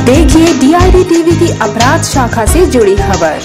देखिए DID TV की अपराध शाखा से जुड़ी खबर।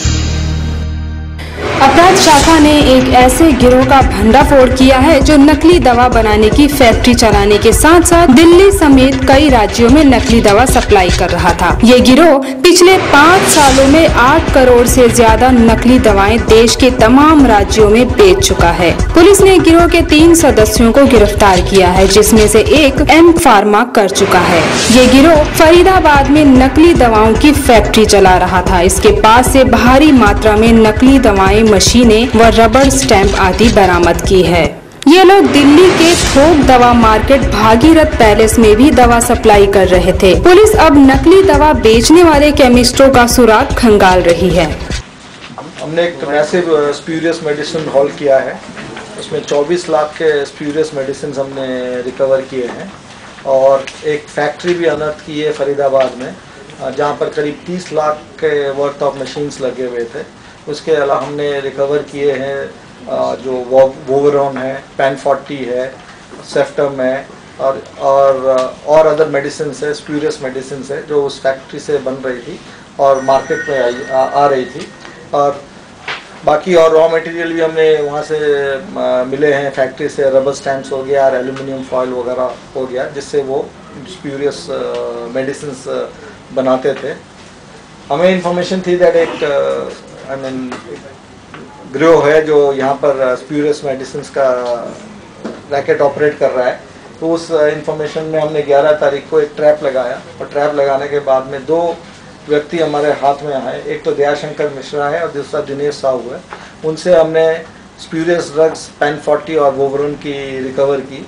अपराध शाखा ने एक ऐसे गिरोह का भंडाफोड़ किया है जो नकली दवा बनाने की फैक्ट्री चलाने के साथ साथ दिल्ली समेत कई राज्यों में नकली दवा सप्लाई कर रहा था। ये गिरोह पिछले 5 सालों में 8 करोड़ से ज्यादा नकली दवाएं देश के तमाम राज्यों में बेच चुका है। पुलिस ने गिरोह के 3 सदस्यों को गिरफ्तार किया है, जिसमें से एक एम फार्मा कर चुका है। ये गिरोह फरीदाबाद में नकली दवाओं की फैक्ट्री चला रहा था। इसके पास से भारी मात्रा में नकली दवाएं, मशीनें व रबर स्टैंप आदि बरामद की है। ये लोग दिल्ली के थोक दवा मार्केट भागीरथ पैलेस में भी दवा सप्लाई कर रहे थे। पुलिस अब नकली दवा बेचने वाले केमिस्टों का सुराग खंगाल रही है। हमने एक मैसिव स्प्यूरियस मेडिसिन हॉल किया है। उसमें 24 लाख के स्प्यूरियस मेडिसिन हमने रिकवर किए हैं और एक फैक्ट्री भी अनर्थ की है फरीदाबाद में, जहाँ पर करीब 30 लाख के वर्थ ऑफ मशीन्स लगे हुए थे। उसके अलावा हमने रिकवर किए हैं जो वोवरॉन है, पेन 40 है, सेफ्टम है और अदर मेडिसिन है, स्प्यूरियस मेडिसिन है जो उस फैक्ट्री से बन रही थी और मार्केट में आ रही थी। और बाकी और रॉ मटेरियल भी हमें वहाँ से मिले हैं फैक्ट्री से। रबर स्टैम्प्स हो गया और एल्यूमिनियम फॉयल वगैरह हो गया, जिससे वो स्प्यूरियस मेडिसिन बनाते थे। हमें इंफॉर्मेशन थी दैट एक गिरोह है जो यहाँ पर स्प्यूरियस मेडिसिन का रैकेट ऑपरेट कर रहा है। तो उस इंफॉर्मेशन में हमने 11 तारीख को एक ट्रैप लगाया और ट्रैप लगाने के बाद में 2 व्यक्ति हमारे हाथ में आए। एक तो दयाशंकर मिश्रा है और दूसरा दिनेश साहू है। उनसे हमने स्प्यूरियस ड्रग्स पेन 40 और वोवरॉन की रिकवर की।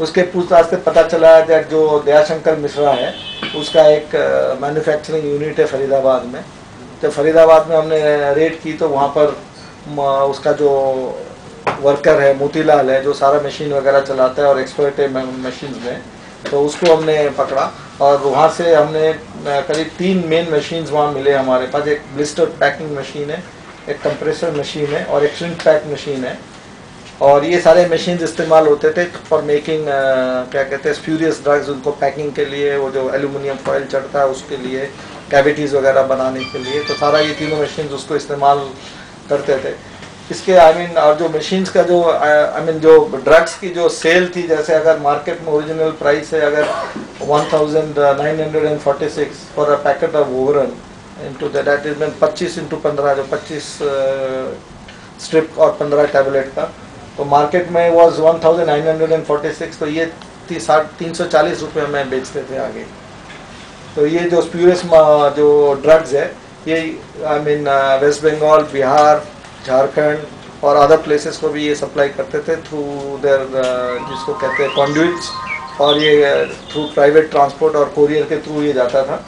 उसके पूछताछ से पता चला दैट जो दयाशंकर मिश्रा है उसका एक मैन्युफैक्चरिंग यूनिट है फरीदाबाद में। जब फरीदाबाद में हमने रेड की तो वहाँ पर उसका जो वर्कर है मोतीलाल है, जो सारा मशीन वगैरह चलाता है और एक्सपर्ट है मशीन में, तो उसको हमने पकड़ा और वहाँ से हमने करीब 3 मेन मशीन्स वहाँ मिले हमारे पास। एक ब्लिस्टर पैकिंग मशीन है, एक कंप्रेसर मशीन है और एक श्रिंक पैक मशीन है। और ये सारे मशीन्स इस्तेमाल होते थे फॉर मेकिंग क्या कहते हैं स्प्यूरियस ड्रग्स। उनको पैकिंग के लिए वो जो एल्यूमिनियम फॉयल चढ़ता है उसके लिए, कैविटीज़ वगैरह बनाने के लिए, तो सारा ये तीनों मशीन्स उसको इस्तेमाल करते थे। इसके और जो मशीन्स का जो जो ड्रग्स की जो सेल थी, जैसे अगर मार्केट में ओरिजिनल प्राइस है अगर 1946 for a packet of Voveran into that is 25 × 15 जो 25 स्ट्रिप और 15 टैबलेट का, तो मार्केट में वाज 1946। तो ये 340 रुपये में बेचते थे आगे। तो ये जो स्प्यूरियस जो ड्रग्स है ये वेस्ट बंगाल, बिहार, झारखंड और अदर प्लेसेस को भी ये सप्लाई करते थे थ्रू देयर जिसको कहते हैं कॉन्ड्यूट्स, और ये थ्रू प्राइवेट ट्रांसपोर्ट और कोरियर के थ्रू ये जाता था।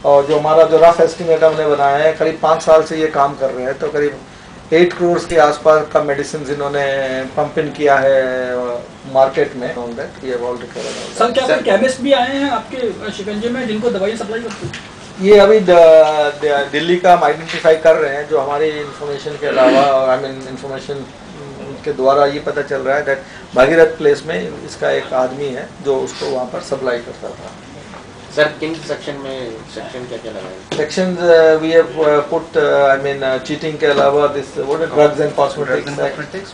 और जो हमारा जो रफ एस्टिमेट हमने बनाया है, करीब 5 साल से ये काम कर रहे हैं, तो करीब 8 करोड़ के आसपास का मेडिसिन इन्होंने पंप इन किया है मार्केट में। सर क्या कोई केमिस्ट भी आए हैं आपके शिकंजे में जिनको दवाई सप्लाई करते हैं? ये अभी दिल्ली का हम आइडेंटिफाई कर रहे हैं। जो हमारी इंफॉर्मेशन के अलावा इंफॉर्मेशन के द्वारा ये पता चल रहा है दैट भागीरथ प्लेस में इसका एक आदमी है जो उसको वहाँ पर सप्लाई करता था। सर किन सेक्शन में क्या लगा है? Section we have put cheating के अलावा this what drugs and cosmetics,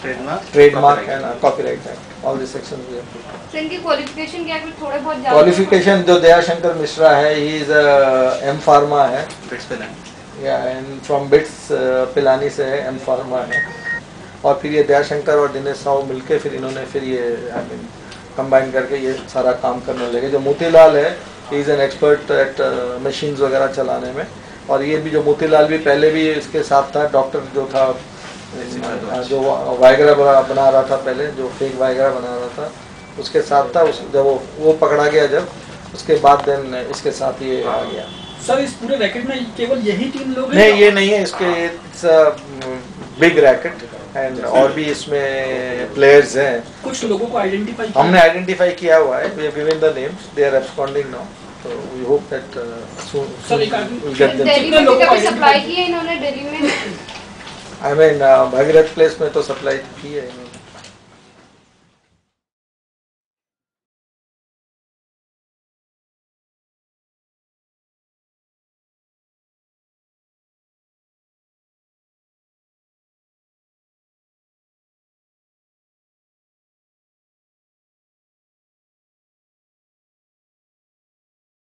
trademark and copyright act, all this section we have put. Sir इनकी क्वालिफिकेशन क्या है? थोड़े बहुत क्वालिफिकेशन जो दयाशंकर मिश्रा है, ही इज एम फार्मा है, या एंड फ्रॉम बिट्स पिलानी से है, एम फार्मा है। और फिर ये दयाशंकर और दिनेश साहू मिलके फिर इन्होंने फिर ये कंबाइन करके ये सारा काम करने लगे। जो मोतीलाल है he is an expert at machines वगैरह चलाने में। और ये भी जो मोतीलाल भी पहले भी इसके साथ था, डॉक्टर जो था जो वायग्रा बना रहा था पहले, जो फेक वायग्रा बना रहा था उसके साथ था। जब वो पकड़ा गया, जब उसके बाद देन इसके साथ ये आ गया। सर इस पूरे रैकेट में केवल यही 3 लोग हैं? नहीं, ये नहीं है, इसके बिग रैकेट एंड और भी इसमें प्लेयर्स हैं। कुछ लोगों को आइडेंटिफाई हमने आइडेंटिफाई किया हुआ है, we have given the names, they are absconding now, तो we hope that soon will get them. Delhi में कभी सप्लाई की है इन्होंने? दिल्ली में भागीरथ प्लेस में तो सप्लाई की है।